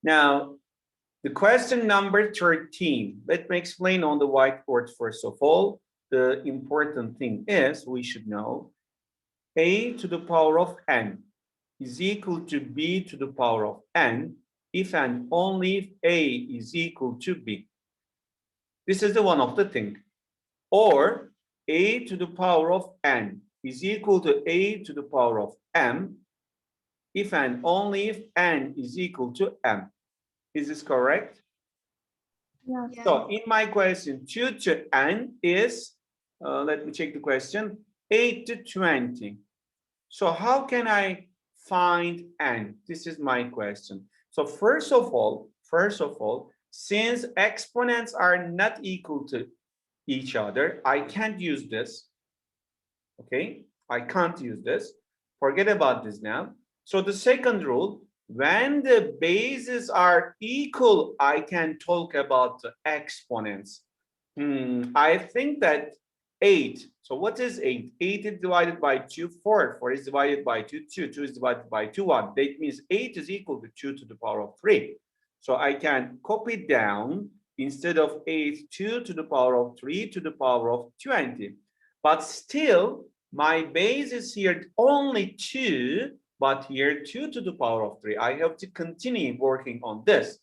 Now, the question number 13. Let me explain on the whiteboard first of all. The important thing is we should know a to the power of n is equal to b to the power of n if and only if a is equal to b. This is the one of the thing. Or a to the power of n is equal to a to the power of m if and only if n is equal to m. Is this correct? Yes. So in my question, 2 to n is, let me check the question, 8 to 20. So how can I find n? This is my question. So first of all, since exponents are not equal to each other, I can't use this. Okay, I can't use this. Forget about this now. So the second rule, when the bases are equal, I can talk about the exponents. I think that 8. So what is 8? 8 is divided by 2, 4. 4 is divided by 2, 2. 2 is divided by 2, 1. That means 8 is equal to 2 to the power of 3. So I can copy down, instead of 8, 2 to the power of 3 to the power of 20. But still, my base is here only 2, but here 2 to the power of 3. I have to continue working on this.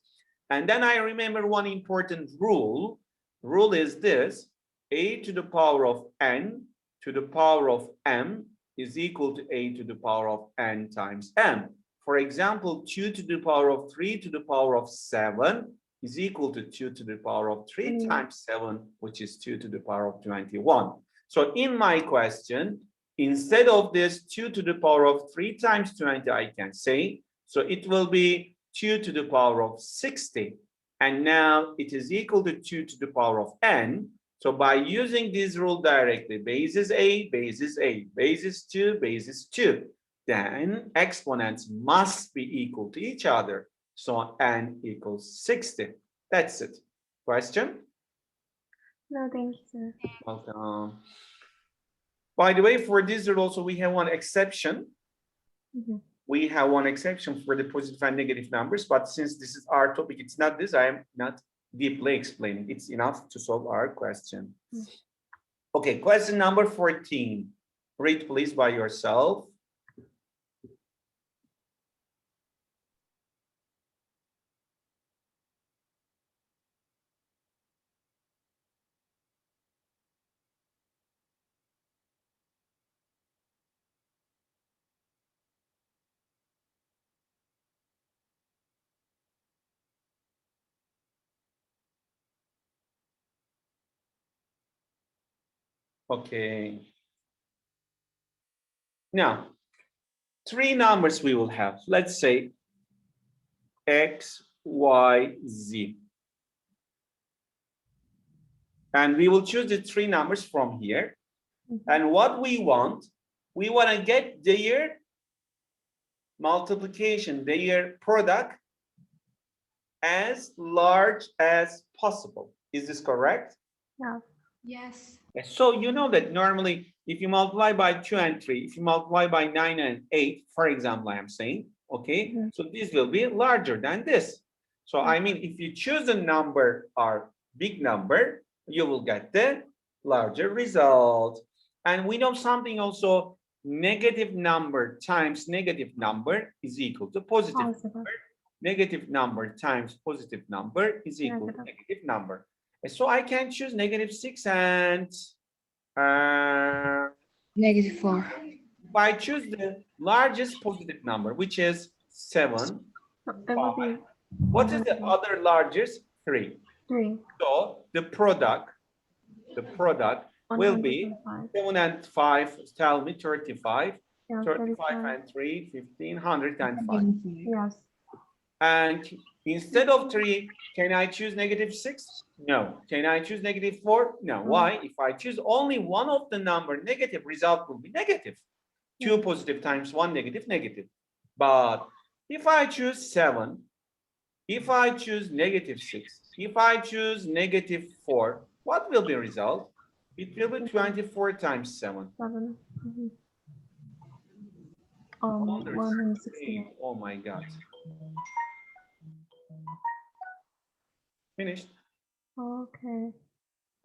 And then I remember one important rule. Rule is this: a to the power of n to the power of m is equal to a to the power of n times m. For example, 2 to the power of 3 to the power of 7 is equal to 2 to the power of 3 times 7, which is 2 to the power of 21. So in my question, instead of this 2 to the power of 3 times 20, I can say, so it will be 2 to the power of 60. And now it is equal to 2 to the power of n. So by using this rule directly, base is a, base is a, base is 2, base is 2. Then exponents must be equal to each other. So n equals 60. That's it. Question? No, thank you, sir. Welcome. By the way, for this rule also we have one exception. We have one exception for the positive and negative numbers, but since this is our topic, it's not this, I am not deeply explaining. It's enough to solve our question. Okay, question number 14. Read please by yourself. Okay. Now, 3 numbers we will have. Let's say X, Y, Z. And we will choose the 3 numbers from here. And what we want to get their multiplication, their product as large as possible. Is this correct? Yeah. Yes. So you know that normally if you multiply by 2 and 3, if you multiply by 9 and 8, for example, I am saying, okay, so this will be larger than this. So I mean, if you choose a number or big number, you will get the larger result. And we know something also, negative number times negative number is equal to positive number. Negative number times positive number is equal to negative number. So I can choose -6 and -4. if I choose the largest positive number, which is 7, 5. What is the other largest? 3. 3. So the product will be 7 and 5, tell me 35. Yeah, 35 and 3, 15, 105. Yes. And instead of 3, can I choose -6? No. Can I choose -4? No. Why? If I choose only one of the number negative, result will be negative. 2 positive times 1 negative, negative. But if I choose 7, if I choose -6, if I choose -4, what will be result? It will be 24 times 7. 168. Oh my God. Finished. Okay.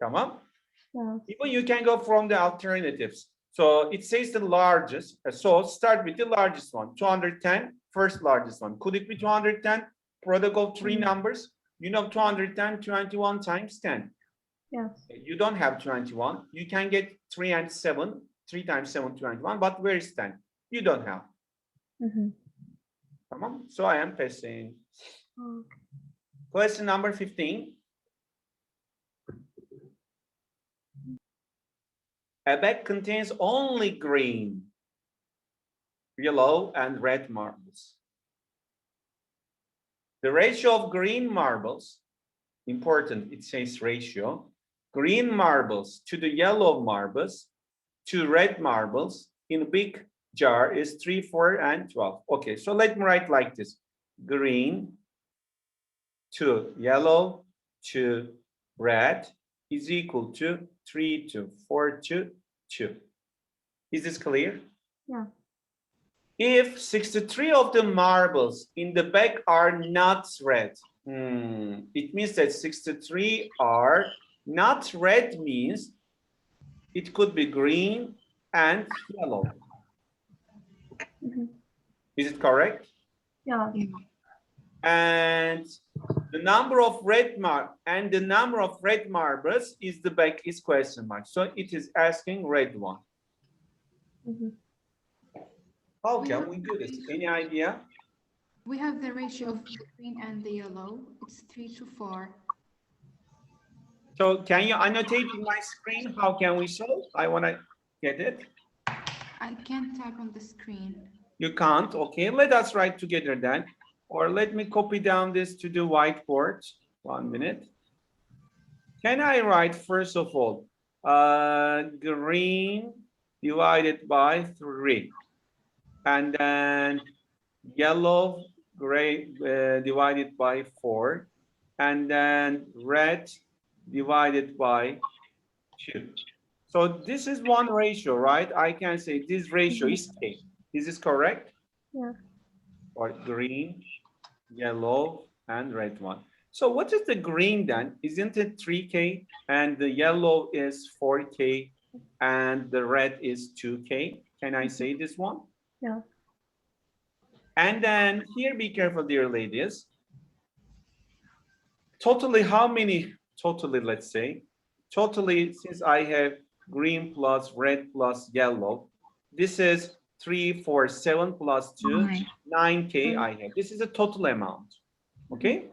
Tamam. Yes. Even you can go from the alternatives. So it says the largest. So start with the largest one. 210, first largest one. Could it be 210? Product of three numbers. You know 210, 21 times 10. Yes. You don't have 21. You can get 3 and 7. 3 times 7, 21. But where is 10? You don't have. Tamam. So I am passing. Okay. Question number 15. A bag contains only green, yellow, and red marbles. The ratio of green marbles, important, it says ratio, green marbles to the yellow marbles to red marbles in a big jar is 3, 4, and 12. Okay, so let me write like this. Green to yellow to red is equal to 3 to 4 to 2. Is this clear? Yeah. If 63 of the marbles in the bag are not red, it means that 63 are not red, means it could be green and yellow. Is it correct? Yeah. And the number of red marbles is the bag is question mark. So it is asking red one. How can we do this? Any idea? We have the ratio of the green and the yellow. It's 3 to 4. So can you annotate in my screen? How can we solve? I want to get it. I can't type on the screen. You can't. Okay, let us write together then. Or let me copy down this to the whiteboard. 1 minute. Can I write first of all, green divided by 3. And then yellow, gray divided by 4. And then red divided by 2. So this is one ratio, right? I can say this ratio is K. Is this correct? Yeah. Or green, yellow, and red one. So what is the green then? Isn't it 3K? And the yellow is 4K, and the red is 2K. Can I say this one? Yeah. And then here, be careful, dear ladies. Totally, how many? Totally, let's say. Totally, since I have green plus red plus yellow, this is 3, 4, 7 plus 2, 9K I have. This is a total amount. Okay.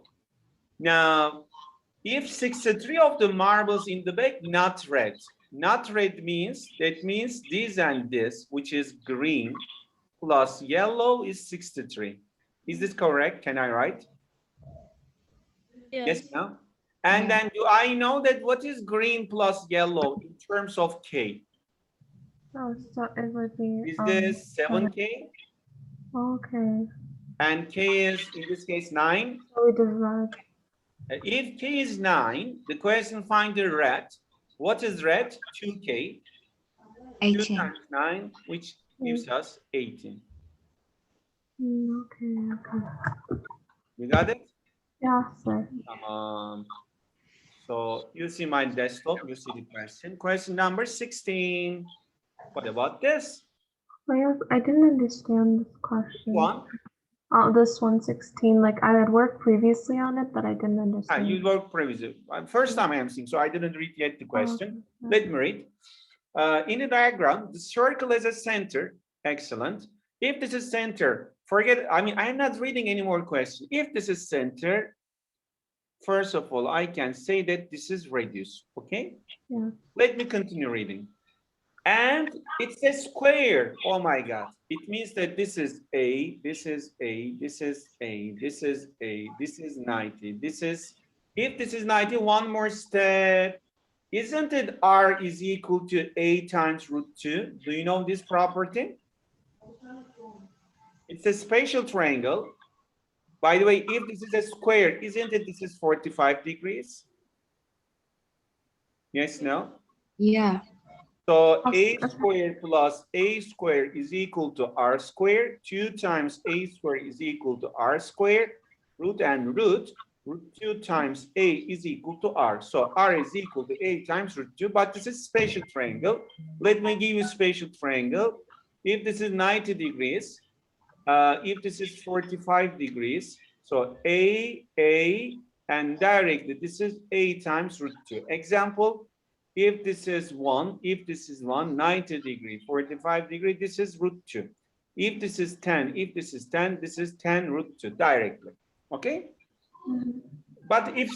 Now, if 63 of the marbles in the bag not red means that means this and this, which is green plus yellow is 63. Is this correct? Can I write? Yes, no? And then do I know that what is green plus yellow in terms of K? Oh, so it would be. Is this 7K? Okay. And K is, in this case, 9? So we divide. If K is 9, the question find the red. What is red? 2K. 18. 2 times 9, which gives us 18. Okay. You got it? Yeah, sir. So you see my desktop, you see the question. Question number 16. What about this? I didn't understand this question. One. This 116, like I had worked previously on it, but I didn't understand. You worked previously. First time I'm seeing, so I didn't read yet the question. Let me read. In the diagram, the circle is a center. Excellent. If this is center, forget, I'm not reading any more questions. If this is center, first of all, I can say that this is radius, okay? Yeah. Let me continue reading. And it's a square. Oh my God. It means that this is A, this is A, this is A, this is A, this is 90. This is, if this is 90, one more step. Isn't it R is equal to A times root 2? Do you know this property? It's a spatial triangle. By the way, if this is a square, isn't it this is 45 degrees? Yes, no? Yeah. So A squared plus A squared is equal to R squared. 2 times A squared is equal to R squared. Root and root. root 2 times a is equal to r. So r is equal to a times root 2, but this is spatial triangle. Let me give you spatial triangle. If this is 90 degrees, if this is 45 degrees, so a, and directly this is a times root 2. Example, if this is 1, 90 degree, 45 degree, this is root 2. If this is 10, this is 10 root 2 directly. Okay? But if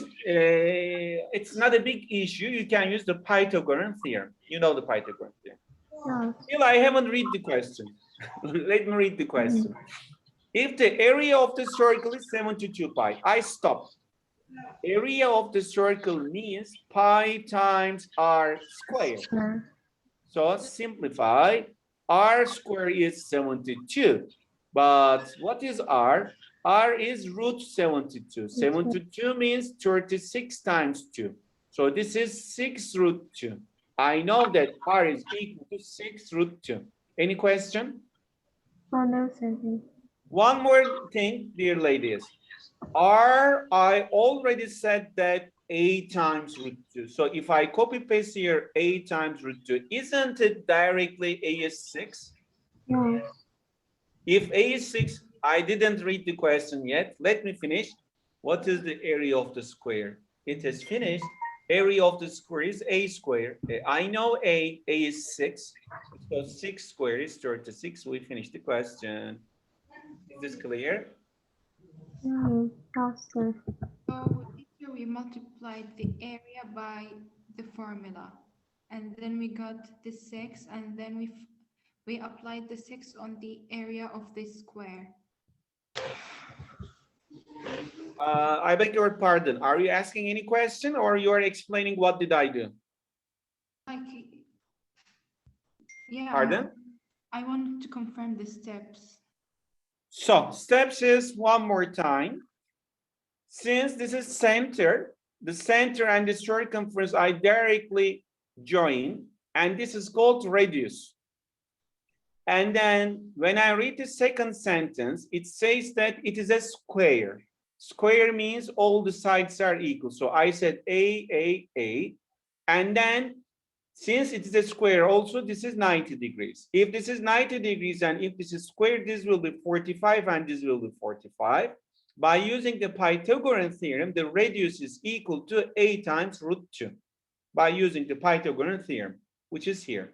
it's not a big issue, you can use the Pythagorean theorem. You know the Pythagorean theorem. Yeah. Still, I haven't read the question. Let me read the question. If the area of the circle is 72 pi, I stop. Area of the circle means pi times r squared. Sure. So simplify, r squared is 72. But what is r? R is root 72. 72 means 36 times 2. So this is 6 root 2. I know that r is equal to 6 root 2. Any question? Oh, no, sir. One more thing, dear ladies. R, I already said that a times root 2. So if I copy paste here a times root 2, isn't it directly a is 6? Yeah. If a is 6, I didn't read the question yet. Let me finish. What is the area of the square? It is finished. Area of the square is a square. I know a is 6. So 6 squared is 36. We finished the question. Is this clear? Yes, sir. So here we multiplied the area by the formula, and then we got the 6, and then we applied the 6 on the area of the square. I beg your pardon. Are you asking any question or you are explaining what did I do? Like, yeah. Pardon? I wanted to confirm the steps. So steps is one more time. Since this is center, the center and the circumference I directly join, and this is called radius. And then when I read the second sentence, it says that it is a square. Square means all the sides are equal. So I said A. And then since it is a square also, this is 90 degrees. If this is 90 degrees and if this is square, this will be 45 and this will be 45. By using the Pythagorean theorem, the radius is equal to a times root 2. By using the Pythagorean theorem, which is here.